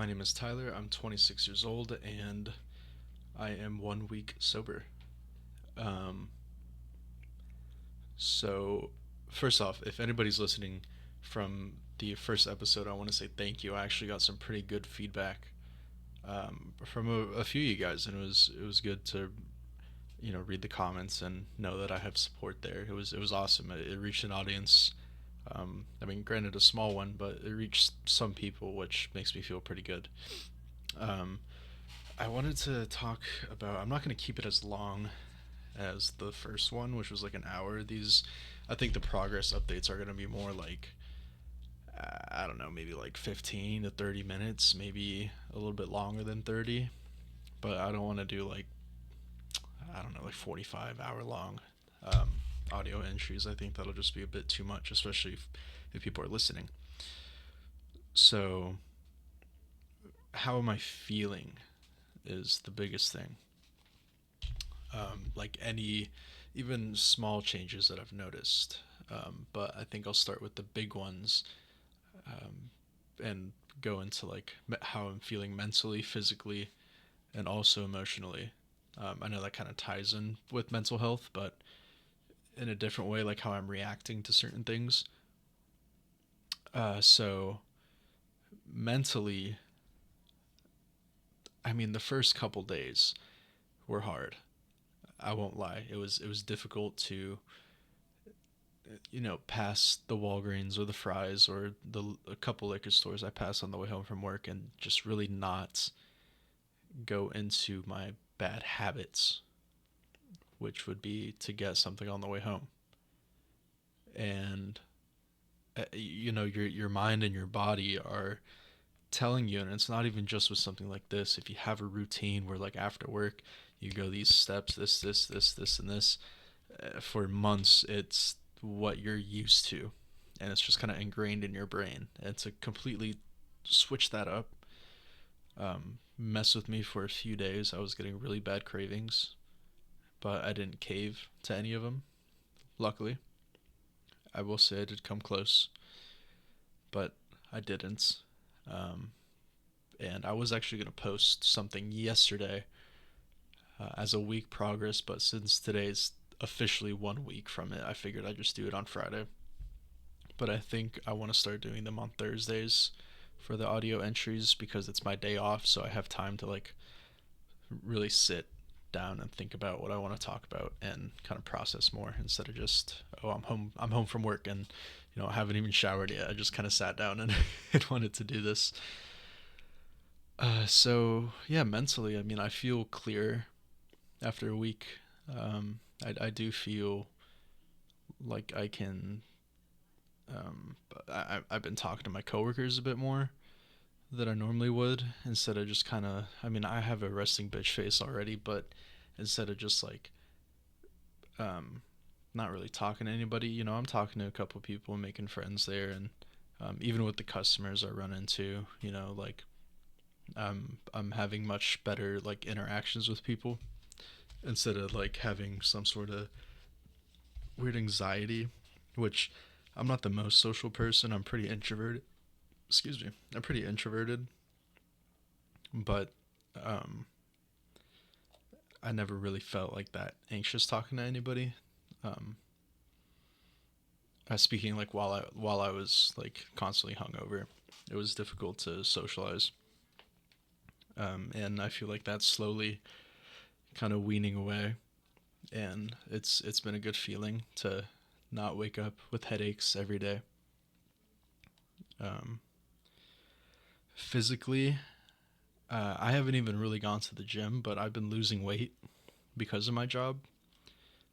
My name is Tyler. I'm 26 years old and I am 1 week sober. Um, so, first off, if anybody's listening from the first episode, I want to say thank you. I actually got some pretty good feedback from a few of you guys, and it was good to read the comments and know that I have support there. It was awesome. It reached an audience. I mean, granted, a small one, but it reached some people, which makes me feel pretty good. Um, I wanted to talk about. I'm not going to keep it as long as the first one, which was like an hour. I think the progress updates are going to be more like, I don't know, maybe like 15 to 30 minutes, maybe a little bit longer than 30. But I don't want to do like, I don't know, like 45-hour long um, audio entries. I think that'll just be a bit too much, especially if people are listening. So, how am I feeling is the biggest thing. Like any, even small changes that I've noticed. But I think I'll start with the big ones um, and go into like how I'm feeling mentally, physically, and also emotionally. I know that kind of ties in with mental health, but in a different way, like how I'm reacting to certain things. So mentally, I mean, the first couple days were hard. I won't lie. It was difficult to pass the Walgreens or the Fry's or the a couple liquor stores I pass on the way home from work and just really not go into my bad habits, which would be to get something on the way home. And your mind and your body are telling you, and it's not even just with something like this. If you have a routine where like after work you go these steps, this and this, for months, it's what you're used to, and it's just kind of ingrained in your brain. And to completely switch that up, mess with me for a few days. I was getting really bad cravings, but I didn't cave to any of them. Luckily, I will say I did come close, but I didn't. Um, and I was actually going to post something yesterday as a week progress, but since today's officially 1 week from it, I figured I'd just do it on Friday. But I think I want to start doing them on Thursdays for the audio entries because it's my day off, so I have time to like really sit down and think about what I want to talk about and kind of process more instead of just, oh, I'm home from work and I haven't even showered yet. I just kind of sat down and, and wanted to do this. So yeah, mentally, I mean, I feel clear after a week. I do feel like I can. I've been talking to my coworkers a bit more than I normally would instead of just kind of. I mean, I have a resting bitch face already, but instead of just like um, not really talking to anybody, I'm talking to a couple people and making friends there, and even with the customers I run into, like I'm having much better like interactions with people instead of like having some sort of weird anxiety, which I'm not the most social person. I'm pretty introverted. Excuse me. I'm pretty introverted, but um, I never really felt like that anxious talking to anybody. Um, Speaking like while I was like constantly hungover, it was difficult to socialize, and I feel like that's slowly kind of weaning away, and it's been a good feeling to not wake up with headaches every day. Um, Physically, I haven't even really gone to the gym, but I've been losing weight because of my job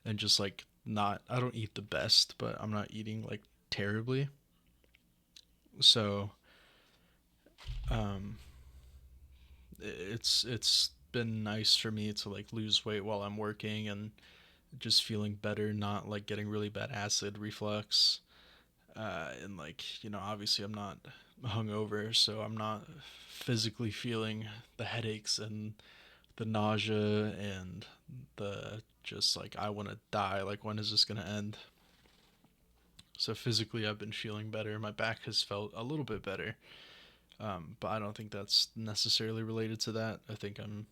and just like not. I don't eat the best, but I'm not eating like terribly. So um, it's been nice for me to like lose weight while I'm working and just feeling better, not like getting really bad acid reflux. And like obviously I'm not hungover, so I'm not physically feeling the headaches and the nausea and the just like I want to die. Like when is this gonna end? So physically, I've been feeling better. My back has felt a little bit better. But I don't think that's necessarily related to that. I think I'm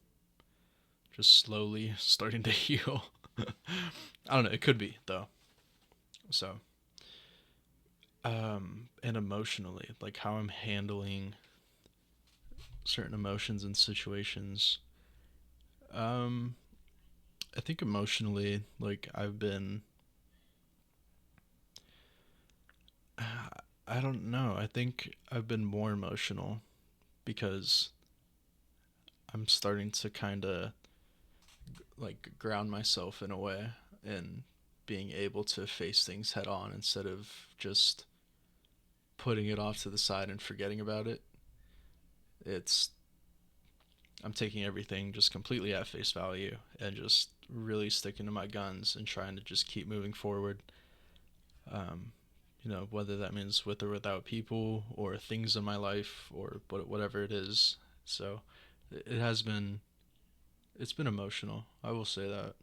just slowly starting to heal. I don't know. It could be though. So, and emotionally, like how I'm handling certain emotions and situations. Um, I think emotionally, like I've been, I don't know. I think I've been more emotional because I'm starting to kind of like ground myself in a way and being able to face things head on instead of just putting it off to the side and forgetting about it. It's I'm taking everything just completely at face value and just really sticking to my guns and trying to just keep moving forward. Um, whether that means with or without people or things in my life or whatever it is. So it has been it's been emotional. I will say that,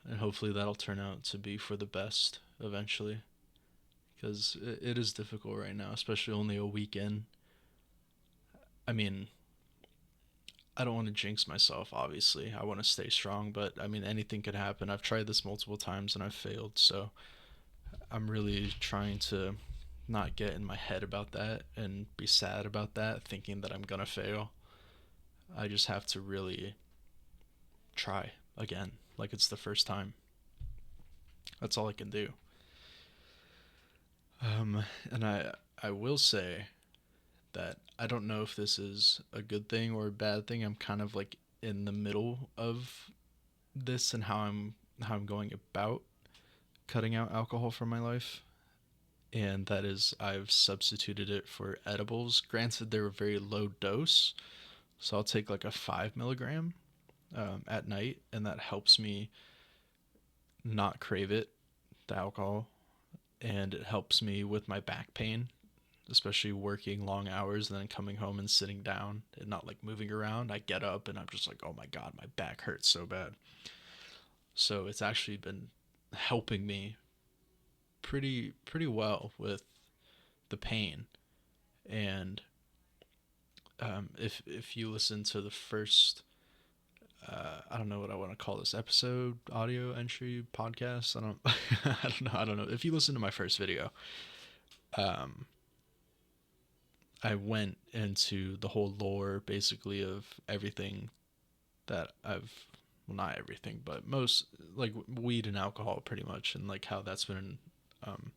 and hopefully that'll turn out to be for the best eventually. Because it is difficult right now, especially only a weekend. I mean, I don't want to jinx myself, obviously. I want to stay strong, but I mean, anything could happen. I've tried this multiple times and I've failed, so I'm really trying to not get in my head about that and be sad about that, thinking that I'm gonna fail. I just have to really try again, like it's the first time. That's all I can do. And I will say that I don't know if this is a good thing or a bad thing. I'm kind of like in the middle of this and how I'm going about cutting out alcohol from my life. And that is I've substituted it for edibles. Granted, they're a very low dose, so I'll take like a 5 milligram at night, and that helps me not crave it, the alcohol, and it helps me with my back pain, especially working long hours and then coming home and sitting down and not like moving around. I get up and I'm just like, oh my god, my back hurts so bad. So it's actually been helping me pretty well with the pain. And if you listen to the first, I don't know what I want to call this episode, audio entry podcast. I don't, I don't know. If you listen to my first video, um, I went into the whole lore basically of everything that I've, well, not everything, but most, like weed and alcohol pretty much, and like how that's been um,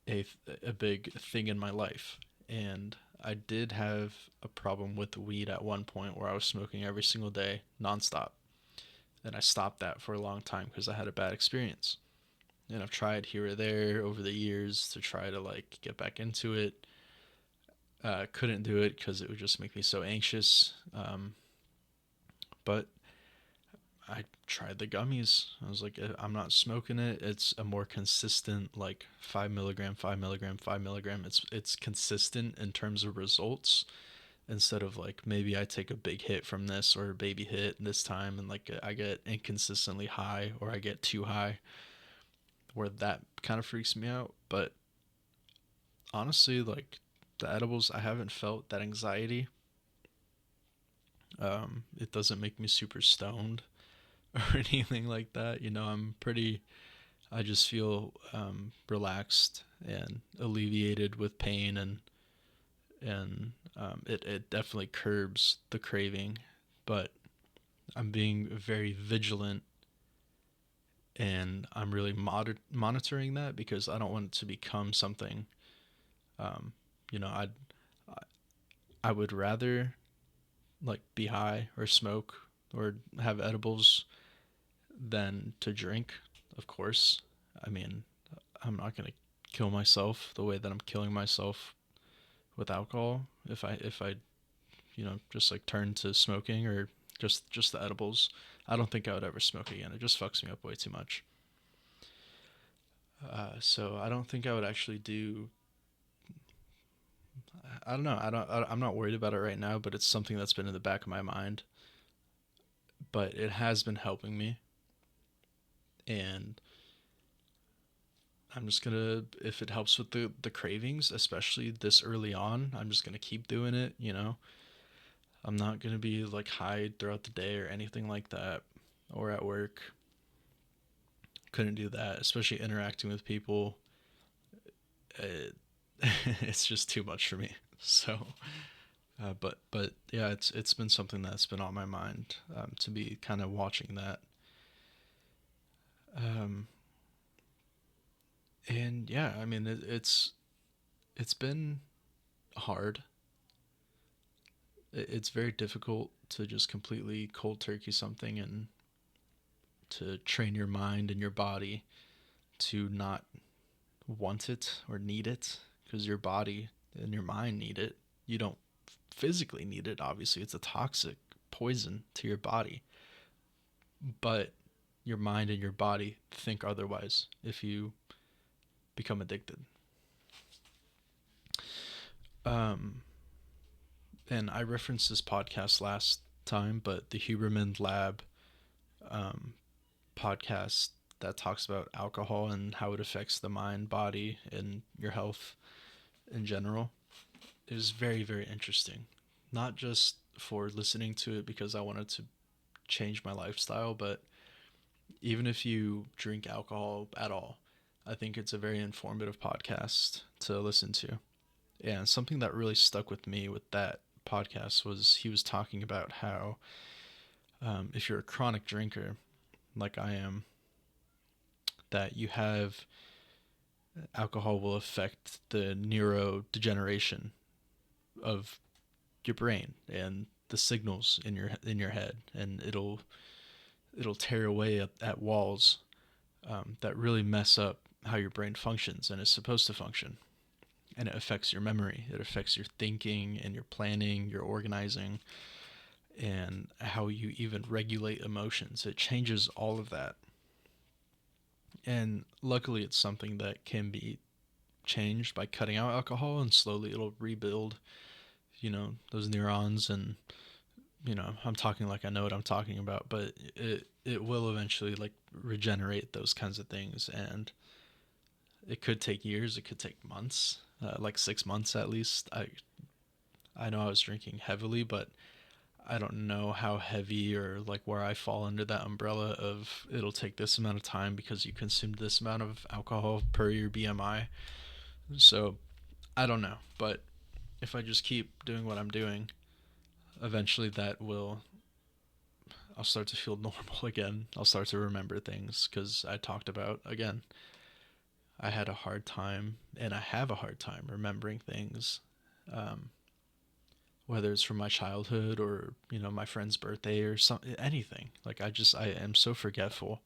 a a big thing in my life. And I did have a problem with weed at one point where I was smoking every single day nonstop, and I stopped that for a long time because I had a bad experience. And I've tried here or there over the years to try to like get back into it. Couldn't do it because it would just make me so anxious. But I tried the gummies. I was like, I'm not smoking it. It's a more consistent, like 5 milligram, 5 milligram, 5 milligram. It's consistent in terms of results instead of like maybe I take a big hit from this or a baby hit this time and like I get inconsistently high or I get too high, where that kind of freaks me out. But honestly, like the edibles, I haven't felt that anxiety. It doesn't make me super stoned or anything like that. I just feel relaxed and alleviated with pain, and it definitely curbs the craving, but I'm being very vigilant and I'm really monitoring that because I don't want it to become something. Um, you know, I would rather like be high or smoke or have edibles than to drink. Of course, I mean, I'm not gonna kill myself the way that I'm killing myself with alcohol if I just like turn to smoking or just the edibles. I don't think I would ever smoke again. It just fucks me up way too much. So I don't think I would actually do. I don't know. I'm not worried about it right now, but it's something that's been in the back of my mind. But it has been helping me, and I'm just gonna, if it helps with the cravings, especially this early on, I'm just gonna keep doing it. I'm not gonna be like high throughout the day or anything like that, or at work. Couldn't do that, especially interacting with people. It, it's just too much for me. So, but yeah, it's been something that's been on my mind, to be kind of watching that. Um, and yeah, I mean it's been hard. It's very difficult to just completely cold turkey something and to train your mind and your body to not want it or need it, because your body and your mind need it. You don't physically need it, obviously. It's a toxic poison to your body, but your mind and your body think otherwise if you become addicted. Um, and I referenced this podcast last time, but the Huberman Lab um, podcast that talks about alcohol and how it affects the mind, body, and your health in general is very, very interesting. Not just for listening to it because I wanted to change my lifestyle, but even if you drink alcohol at all, I think it's a very informative podcast to listen to. And something that really stuck with me with that podcast was he was talking about how, if you're a chronic drinker, like I am, that you have alcohol will affect the neurodegeneration of your brain and the signals in your head, and it'll tear away at walls, that really mess up how your brain functions and is supposed to function. And it affects your memory, it affects your thinking and your planning, your organizing, and how you even regulate emotions. It changes all of that. And luckily, it's something that can be changed by cutting out alcohol, and slowly it'll rebuild, those neurons. And, I'm talking like I know what I'm talking about, but it will eventually like regenerate those kinds of things. And it could take years, it could take months, like 6 months at least. I know I was drinking heavily, but I don't know how heavy or like where I fall under that umbrella of it'll take this amount of time because you consumed this amount of alcohol per your BMI. So I don't know, but if I just keep doing what I'm doing, eventually I'll start to feel normal again. I'll start to remember things because I talked about, again, I had a hard time and I have a hard time remembering things. Um, whether it's from my childhood or my friend's birthday or anything. Like I am so forgetful,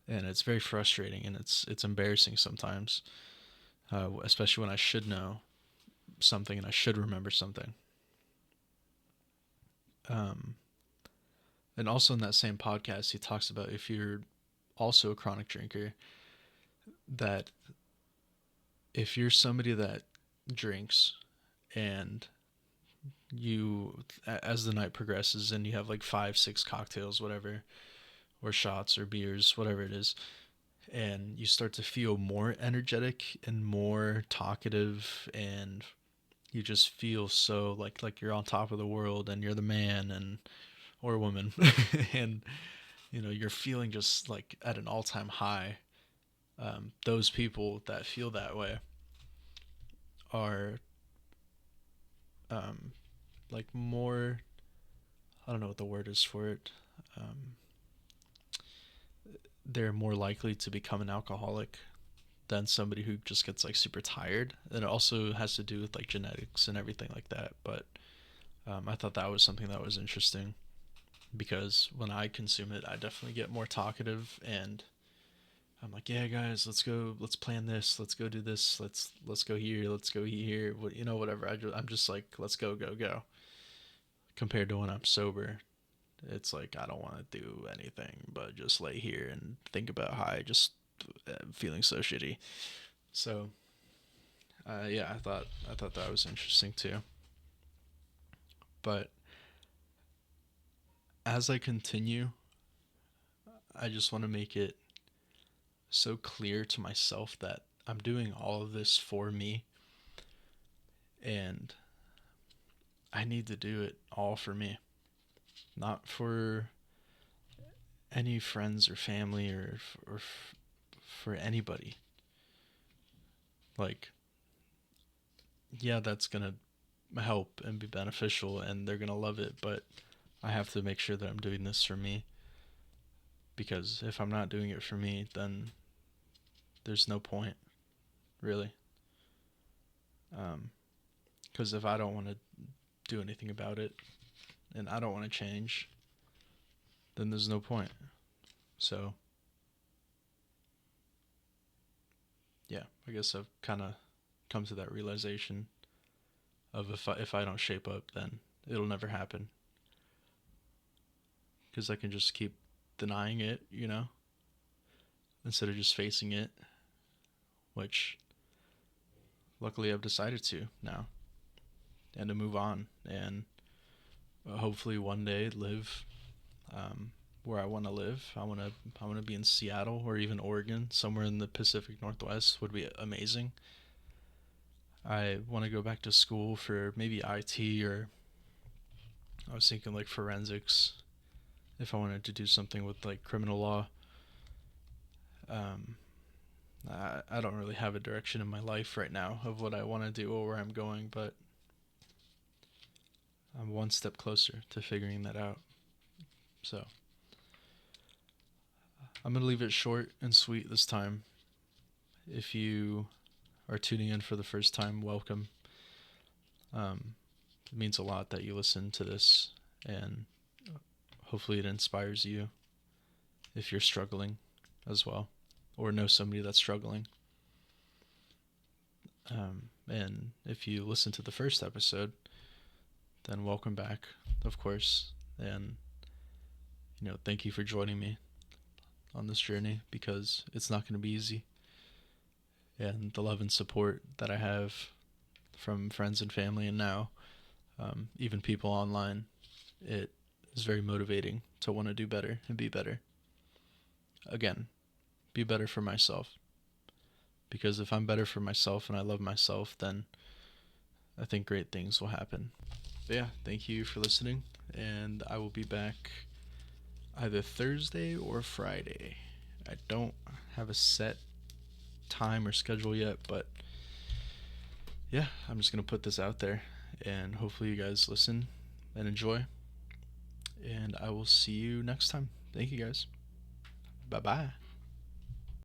and it's very frustrating, and it's embarrassing sometimes, especially when I should know something and I should remember something. um, and also in that same podcast he talks about, if you're also a chronic drinker, that if you're somebody that drinks and you, as the night progresses and you have like 5 6 cocktails, whatever, or shots or beers, whatever it is, and you start to feel more energetic and more talkative, and you just feel so like you're on top of the world and you're the man and or woman and you're feeling just like at an all-time high. Those people that feel that way are, um, like more, I don't know what the word is for it. um, they're more likely to become an alcoholic than somebody who just gets like super tired. And it also has to do with like genetics and everything like that. But I thought that was something that was interesting, because when I consume it, I definitely get more talkative, and I'm like, yeah, guys, let's go, let's plan this, let's go do this, let's go here, let's go here, whatever. I'm just like, let's go, go, go. Compared to when I'm sober, it's like I don't want to do anything but just lay here and think about how I just feeling so shitty. So yeah, I thought that was interesting too. But as I continue, I just want to make it so clear to myself that I'm doing all of this for me, and I need to do it all for me, not for any friends or family or for anybody. Like, yeah, that's gonna help and be beneficial, and they're gonna love it, but I have to make sure that I'm doing this for me, because if I'm not doing it for me, then there's no point, really. Because if I don't want to do anything about it and I don't want to change, then there's no point. So, yeah, I guess I've kind of come to that realization of if I don't shape up, then it'll never happen. Because I can just keep denying it, instead of just facing it, which luckily I've decided to now, and to move on, and hopefully one day live where I want to live. I want to be in Seattle or even Oregon, somewhere in the Pacific Northwest would be amazing. I want to go back to school for maybe IT, or I was thinking like forensics if I wanted to do something with like criminal law. Um, I don't really have a direction in my life right now of what I want to do or where I'm going, but I'm one step closer to figuring that out. So I'm going to leave it short and sweet this time. If you are tuning in for the first time, welcome. It means a lot that you listen to this, and hopefully it inspires you if you're struggling as well, or know somebody that's struggling. And if you listen to the first episode, then welcome back, of course. And, thank you for joining me on this journey, because it's not going to be easy. And the love and support that I have from friends and family, and now even people online, it is very motivating to want to do better and be better. Again, be better for myself. Because if I'm better for myself and I love myself, then I think great things will happen. But yeah, thank you for listening, and I will be back either Thursday or Friday. I don't have a set time or schedule yet, but yeah, I'm just going to put this out there, and hopefully you guys listen and enjoy. And I will see you next time. Thank you guys. Bye bye.